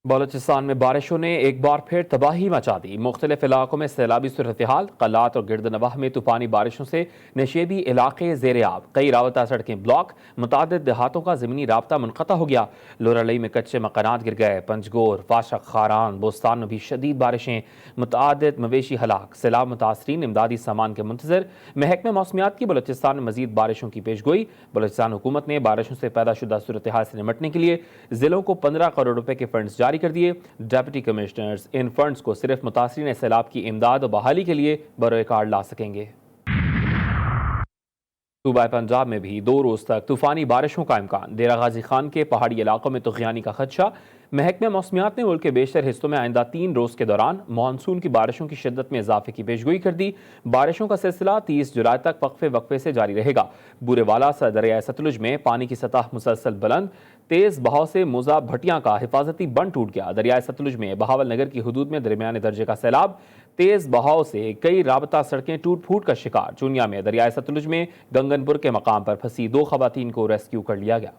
بلوچستان میں بارشوں نے ایک بار پھر تباہی مچا دی۔ مختلف علاقوں میں سیلابی صورتحال، قلات اور گرد نواح میں طوفانی بارشوں سے نشیبی علاقے زیر آب، کئی رابطہ سڑکیں بلاک، متعدد دیہاتوں کا زمینی رابطہ منقطع ہو گیا۔ لورالئی میں کچے مکانات گر گئے، پنجگور، فاشق، خاران، بوستان میں بھی شدید بارشیں، متعدد مویشی ہلاک، سیلاب متاثرین امدادی سامان کے منتظر۔ محکمہ موسمیات کی بلوچستان میں مزید بارشوں کی پیشگوئی۔ بلوچستان حکومت نے بارشوں سے پیدا شدہ صورتحال سے نمٹنے کے لیے ضلعوں کو 15 کروڑ روپے کے فنڈز جاری کر دیے۔ ڈپٹی کمشنرز ان فنڈز کو صرف متاثرین سیلاب کی امداد و بحالی کے لیے بروئے کار لا سکیں گے۔ صوبہ پنجاب میں بھی 2 روز تک طوفانی بارشوں کا امکان، ڈیرہ غازی خان کے پہاڑی علاقوں میں طغیانی کا خدشہ۔ محکمہ موسمیات نے ملک کے بیشتر حصوں میں آئندہ 3 روز کے دوران مانسون کی بارشوں کی شدت میں اضافے کی پیشگوئی کر دی۔ بارشوں کا سلسلہ 30 جولائی تک وقفے وقفے سے جاری رہے گا۔ بورے والا دریائے ستلج میں پانی کی سطح مسلسل بلند، تیز بہاؤ سے موزہ بھٹیاں کا حفاظتی بند ٹوٹ گیا۔ دریائے ستلج میں بہاول نگر کی حدود میں درمیانے درجے کا سیلاب، تیز بہاؤ سے کئی رابطہ سڑکیں ٹوٹ پھوٹ کا شکار۔ چونیا میں دریائے ستلج میں گنگن پور کے مقام پر پھنسی 2 خواتین کو ریسکیو کر لیا گیا۔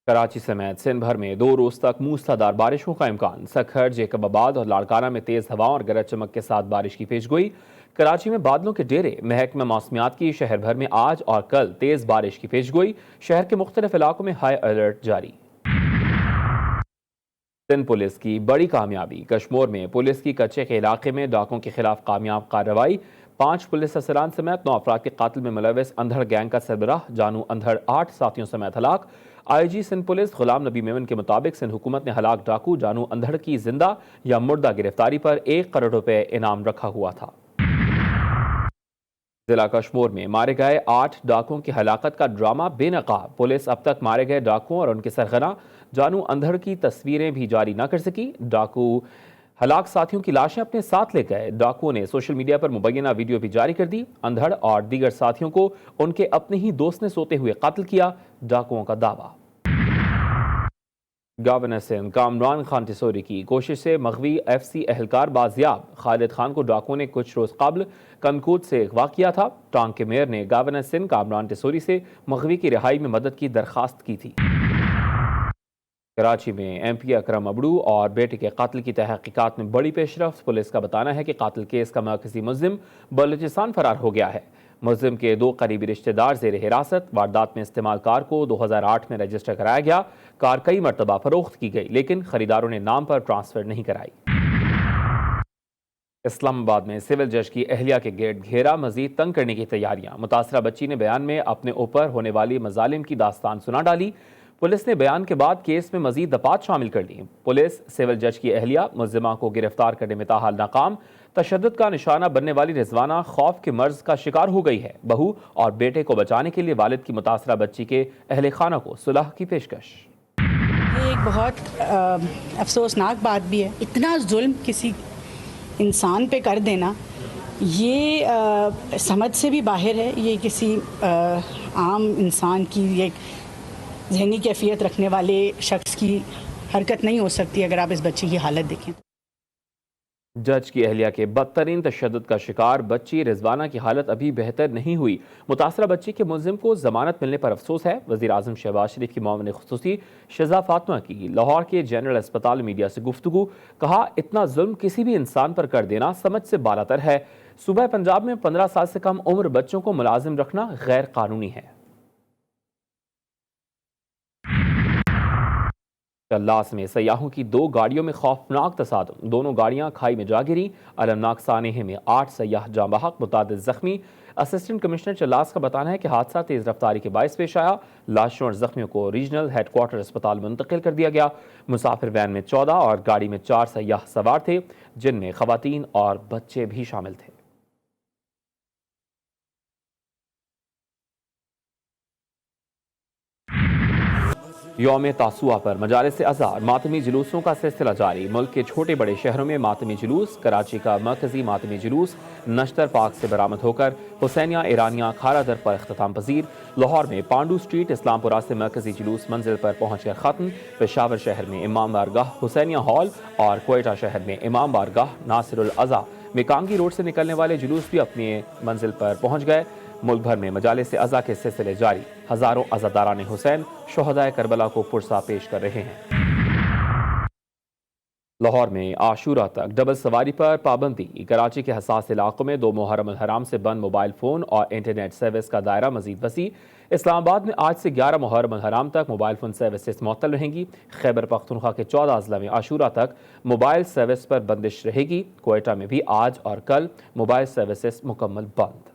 کراچی سمیت سندھ بھر میں 2 روز تک موسلادھار بارشوں کا امکان۔ سکھر، جیکب آباد اور لاڑکانہ میں تیز ہواؤں اور گرج چمک کے ساتھ بارش کی پیشگوئی۔ کراچی میں بادلوں کے ڈیرے، محکمہ موسمیات کی شہر بھر میں آج اور کل تیز بارش کی پیشگوئی۔ شہر کے مختلف علاقوں میں ہائی الرٹ جاری۔ سندھ پولیس کی بڑی کامیابی، کشمور میں پولیس کی کچے کے علاقے میں ڈاکوں کے خلاف کامیاب کارروائی۔ 5 پولیس افسران سمیت 9 افراد کے قاتل میں ملوث اندھڑ گینگ کا سربراہ جانو اندھڑ 8 ساتھیوں سمیت ہلاک۔ آئی جی سندھ پولیس غلام نبی میمن کے مطابق سندھ حکومت نے ہلاک ڈاکو جانو اندھڑ کی زندہ یا مردہ گرفتاری پر 1 کروڑ روپے انعام رکھا ہوا تھا۔ ضلع کشمور میں مارے گئے 8 ڈاکوؤں کی ہلاکت کا ڈرامہ بے نقاب۔ پولیس اب تک مارے گئے ڈاکوؤں اور ان کے سرغنہ جانو اندھڑ کی تصویریں بھی جاری نہ کر سکی۔ ڈاکو ہلاک ساتھیوں کی لاشیں اپنے ساتھ لے گئے۔ ڈاکوؤں نے سوشل میڈیا پر مبینہ ویڈیو بھی جاری کر دی۔ اندھڑ اور دیگر ساتھیوں کو ان کے اپنے ہی دوست نے سوتے ہوئے قتل کیا، ڈاکوؤں کا دعویٰ۔ گورنر سندھ کامران خان ٹسوری کی کوشش سے مغوی ایف سی اہلکار بازیاب۔ خالد خان کو ڈاکوؤں نے کچھ روز قبل کنکوٹ سے اغوا کیا تھا۔ ٹانگ کے میئر نے گورنر سندھ کامران ٹسوری سے مغوی کی رہائی میں مدد کی درخواست کی تھی۔ کراچی میں ایم پی اکرم ابڑو اور بیٹے کے قتل کی تحقیقات میں بڑی پیش رفت۔ پولیس کا بتانا ہے کہ قاتل کیس کا مرکزی ملزم بلوچستان فرار ہو گیا ہے۔ ملزم کے 2 قریبی رشتہ دار زیر حراست۔ واردات میں استعمال کار کو 2008 میں رجسٹر کرایا گیا۔ کار کئی مرتبہ فروخت کی گئی لیکن خریداروں نے نام پر ٹرانسفر نہیں کرائی۔ اسلام آباد میں سول جج کی اہلیہ کے گرد گھیرا، مزید تنگ کرنے کی تیاریاں۔ متاثرہ بچی نے بیان میں اپنے اوپر ہونے والی مظالم کی داستان سنا ڈالی۔ پولیس نے بیان کے بعد کیس میں مزید دفعات شامل کر لی۔ پولیس سول جج کی اہلیہ ملزمہ کو گرفتار کرنے میں تاحال ناکام۔ تشدد کا نشانہ بننے والی رضوانہ خوف کے مرض کا شکار ہو گئی ہے۔ بہو اور بیٹے کو بچانے کے لیے والد کی متاثرہ بچی کے اہل خانہ کو صلح کی پیشکش۔ یہ ایک بہت افسوسناک بات بھی ہے، اتنا ظلم کسی انسان پہ کر دینا یہ سمجھ سے بھی باہر ہے۔ یہ کسی عام انسان کی، ایک ذہنی کیفیت رکھنے والے شخص کی حرکت نہیں ہو سکتی اگر آپ اس بچی کی حالت دیکھیں۔ جج کی اہلیہ کے بدترین تشدد کا شکار بچی رضوانہ کی حالت ابھی بہتر نہیں ہوئی۔ متاثرہ بچی کے ملزم کو ضمانت ملنے پر افسوس ہے۔ وزیر اعظم شہباز شریف کی معاون خصوصی شہزاد فاطمہ کی لاہور کے جنرل اسپتال میڈیا سے گفتگو، کہا اتنا ظلم کسی بھی انسان پر کر دینا سمجھ سے بالاتر ہے۔ صوبہ پنجاب میں 15 سال سے کم عمر بچوں کو ملازم رکھنا غیر قانونی ہے۔ کلاس میں سیاحوں کی 2 گاڑیوں میں خوفناک تصادم، دونوں گاڑیاں کھائی میں جا گری۔ المناک سانحے میں 8 سیاح جاں بحق، متعدد زخمی۔ اسسٹنٹ کمشنر چلاس کا بتانا ہے کہ حادثہ تیز رفتاری کے باعث پیش آیا۔ لاشوں اور زخمیوں کو ریجنل ہیڈ کوارٹر اسپتال منتقل کر دیا گیا۔ مسافر وین میں 14 اور گاڑی میں 4 سیاح سوار تھے، جن میں خواتین اور بچے بھی شامل تھے۔ یوم تاسوعہ پر مجالس ازہر ماتمی جلوسوں کا سلسلہ جاری۔ ملک کے چھوٹے بڑے شہروں میں ماتمی جلوس۔ کراچی کا مرکزی ماتمی جلوس نشتر پارک سے برآمد ہو کر حسینیہ ایرانیہ کھارا در پر اختتام پذیر۔ لاہور میں پانڈو سٹریٹ اسلام پورہ سے مرکزی جلوس منزل پر پہنچ کر ختم۔ پشاور شہر میں امام بارگاہ حسینیہ ہال اور کوئٹہ شہر میں امام بارگاہ ناصر العزا میں کانگی روڈ سے نکلنے والے جلوس بھی اپنی منزل پر پہنچ گئے۔ ملک بھر میں مجالس عزا کے سلسلے جاری۔ ہزاروں عزاداران حسین شہدائے کربلا کو پرسہ پیش کر رہے ہیں۔ لاہور میں عاشورہ تک ڈبل سواری پر پابندی، کراچی کے حساس علاقوں میں 2 محرم الحرام سے بند موبائل فون اور انٹرنیٹ سروس کا دائرہ مزید وسیع۔ اسلام آباد میں آج سے 11 محرم الحرام تک موبائل فون سروسز معطل رہیں گی۔ خیبر پختونخوا کے 14 اضلاع میں عاشورہ تک موبائل سروس پر بندش رہے گی۔ کوئٹہ میں بھی آج اور کل موبائل سروسز مکمل بند۔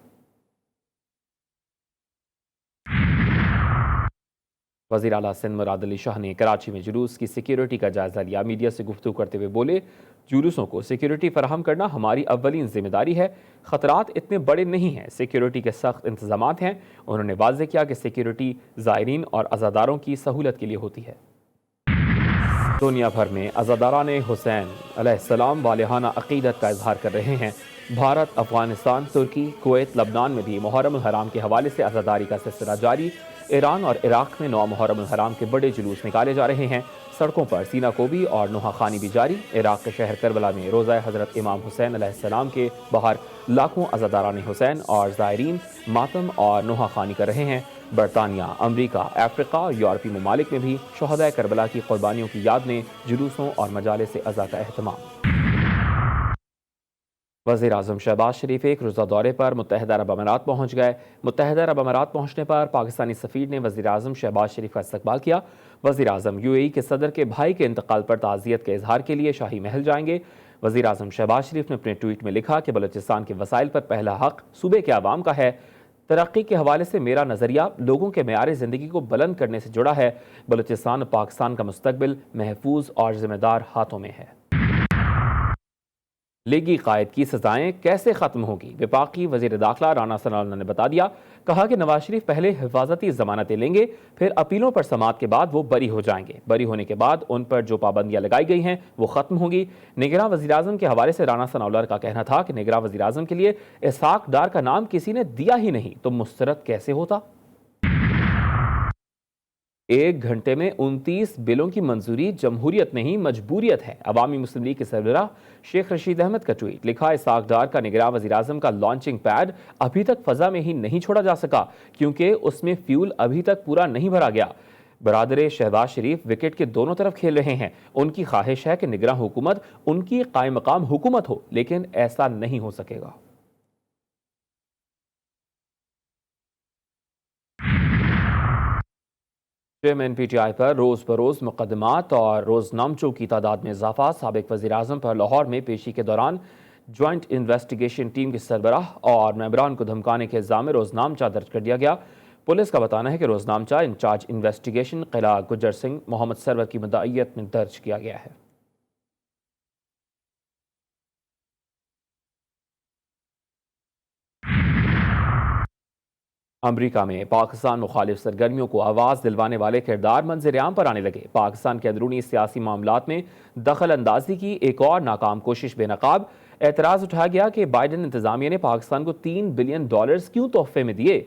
وزیر اعلیٰ سندھ مراد علی شاہ نے کراچی میں جلوس کی سیکیورٹی کا جائزہ لیا۔ میڈیا سے گفتگو کرتے ہوئے بولے، جلوسوں کو سیکیورٹی فراہم کرنا ہماری اولین ذمہ داری ہے، خطرات اتنے بڑے نہیں ہیں، سیکیورٹی کے سخت انتظامات ہیں۔ انہوں نے واضح کیا کہ سیکیورٹی زائرین اور عزاداروں کی سہولت کے لیے ہوتی ہے۔ دنیا بھر میں عزاداران حسین علیہ السلام والہانہ عقیدت کا اظہار کر رہے ہیں۔ بھارت، افغانستان، ترکی، کویت، لبنان میں بھی محرم الحرام کے حوالے سے عزاداری کا سلسلہ جاری۔ ایران اور عراق میں 9 محرم الحرام کے بڑے جلوس نکالے جا رہے ہیں۔ سڑکوں پر سینہ کوبی اور نوحہ خوانی بھی جاری۔ عراق کے شہر کربلا میں روضہ حضرت امام حسین علیہ السلام کے باہر لاکھوں عزاداران حسین اور زائرین ماتم اور نوحہ خوانی کر رہے ہیں۔ برطانیہ، امریکہ، افریقہ اور یورپی ممالک میں بھی شہدائے کربلا کی قربانیوں کی یاد میں جلوسوں اور مجالس عزا کا اہتمام۔ وزیر اعظم شہباز شریف ایک روزہ دورے پر متحدہ عرب امارات پہنچ گئے۔ متحدہ عرب امارات پہنچنے پر پاکستانی سفیر نے وزیر اعظم شہباز شریف کا استقبال کیا۔ وزیر اعظم UAE کے صدر کے بھائی کے انتقال پر تعزیت کے اظہار کے لیے شاہی محل جائیں گے۔ وزیر اعظم شہباز شریف نے اپنے ٹویٹ میں لکھا کہ بلوچستان کے وسائل پر پہلا حق صوبے کے عوام کا ہے۔ ترقی کے حوالے سے میرا نظریہ لوگوں کے معیار زندگی کو بلند کرنے سے جڑا ہے۔ بلوچستان اور پاکستان کا مستقبل محفوظ اور ذمہ دار ہاتھوں میں ہے۔ لیگی قائد کی سزائیں کیسے ختم ہوگی؟ وفاقی وزیر داخلہ رانا ثناء اللہ نے بتا دیا، کہا کہ نواز شریف پہلے حفاظتی ضمانتیں لیں گے، پھر اپیلوں پر سماعت کے بعد وہ بری ہو جائیں گے۔ بری ہونے کے بعد ان پر جو پابندیاں لگائی گئی ہیں وہ ختم ہوں گی۔ نگراں وزیراعظم کے حوالے سے رانا ثناء اللہ کا کہنا تھا کہ نگراں وزیراعظم کے لیے اسحاق ڈار کا نام کسی نے دیا ہی نہیں تو مسترد کیسے ہوتا؟ 1 گھنٹے میں 29 بلوں کی منظوری جمہوریت نہیں مجبوریت ہے۔ عوامی مسلم لیگ کے سربراہ شیخ رشید احمد کا ٹویٹ، لکھا اسحاق ڈار کا نگراں وزیراعظم کا لانچنگ پیڈ ابھی تک فضا میں ہی نہیں چھوڑا جا سکا کیونکہ اس میں فیول ابھی تک پورا نہیں بھرا گیا۔ برادر شہباز شریف وکٹ کے دونوں طرف کھیل رہے ہیں۔ ان کی خواہش ہے کہ نگراں حکومت ان کی قائم مقام حکومت ہو، لیکن ایسا نہیں ہو سکے گا۔ چیئرمین PTI پر روز بروز مقدمات اور روزنامچوں کی تعداد میں اضافہ۔ سابق وزیر اعظم پر لاہور میں پیشی کے دوران جوائنٹ انویسٹیگیشن ٹیم کے سربراہ اور ممبران کو دھمکانے کے الزام میں روزنامچہ درج کر دیا گیا۔ پولیس کا بتانا ہے کہ روزنامچہ انچارج انویسٹیگیشن قلعہ گجر سنگھ محمد سرور کی مدعیت میں درج کیا گیا ہے۔ امریکہ میں پاکستان مخالف سرگرمیوں کو آواز دلوانے والے کردار منظر عام پر آنے لگے۔ پاکستان کے اندرونی سیاسی معاملات میں دخل اندازی کی ایک اور ناکام کوشش بے نقاب۔ اعتراض اٹھایا گیا کہ بائیڈن انتظامیہ نے پاکستان کو $3 بلین کیوں تحفے میں دیے۔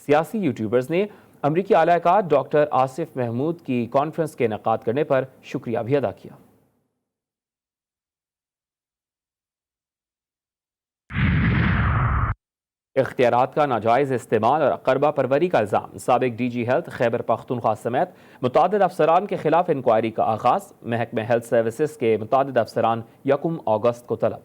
سیاسی یوٹیوبرز نے امریکی اعلی کار ڈاکٹر آصف محمود کی کانفرنس کے انعقاد کرنے پر شکریہ بھی ادا کیا۔ اختیارات کا ناجائز استعمال اور اقربا پروری کا الزام۔ سابق DG ہیلتھ خیبر پختونخوا سمیت متعدد افسران کے خلاف انکوائری کا آغاز۔ محکمہ ہیلتھ سروسز کے متعدد افسران 1 اگست کو طلب۔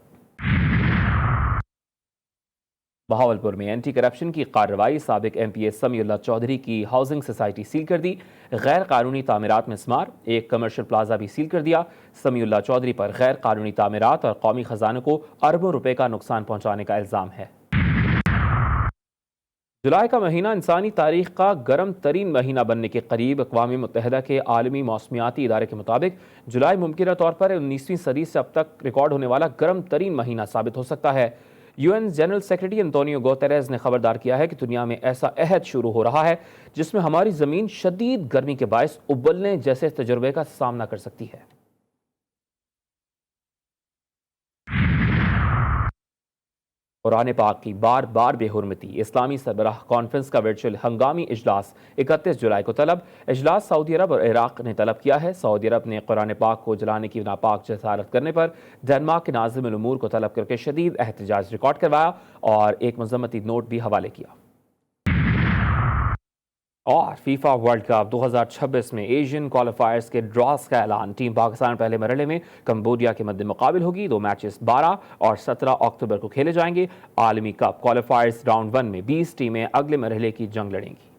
بہاولپور میں اینٹی کرپشن کی کارروائی۔ سابق MPA سمیع اللہ چودھری کی ہاؤسنگ سوسائٹی سیل کر دی۔ غیر قانونی تعمیرات میں اسمار، ایک کمرشل پلازا بھی سیل کر دیا۔ سمیع اللہ چودھری پر غیر قانونی تعمیرات اور قومی خزانے کو اربوں روپے کا نقصان پہنچانے کا الزام ہے۔ جولائی کا مہینہ انسانی تاریخ کا گرم ترین مہینہ بننے کے قریب۔ اقوام متحدہ کے عالمی موسمیاتی ادارے کے مطابق جولائی ممکنہ طور پر 19ویں صدی سے اب تک ریکارڈ ہونے والا گرم ترین مہینہ ثابت ہو سکتا ہے۔ UN جنرل سیکرٹری انتونیو گوتریز نے خبردار کیا ہے کہ دنیا میں ایسا عہد شروع ہو رہا ہے جس میں ہماری زمین شدید گرمی کے باعث ابلنے جیسے تجربے کا سامنا کر سکتی ہے۔ قرآن پاک کی بار بار بے حرمتی۔ اسلامی سربراہ کانفرنس کا ورچوئل ہنگامی اجلاس 31 جولائی کو طلب۔ اجلاس سعودی عرب اور عراق نے طلب کیا ہے۔ سعودی عرب نے قرآن پاک کو جلانے کی ناپاک جسارت کرنے پر ڈنمارک کے ناظم الامور کو طلب کر کے شدید احتجاج ریکارڈ کروایا اور ایک مذمتی نوٹ بھی حوالے کیا۔ اور فیفا ورلڈ کپ 2026 میں ایشین کوالیفائرز کے ڈراز کا اعلان. ٹیم پاکستان پہلے مرحلے میں کمبوڈیا کے مد مقابل ہوگی. 2 میچز 12 اور 17 اکتوبر کو کھیلے جائیں گے. عالمی کپ کوالیفائرز راؤنڈ 1 میں 20 ٹیمیں اگلے مرحلے کی جنگ لڑیں گی.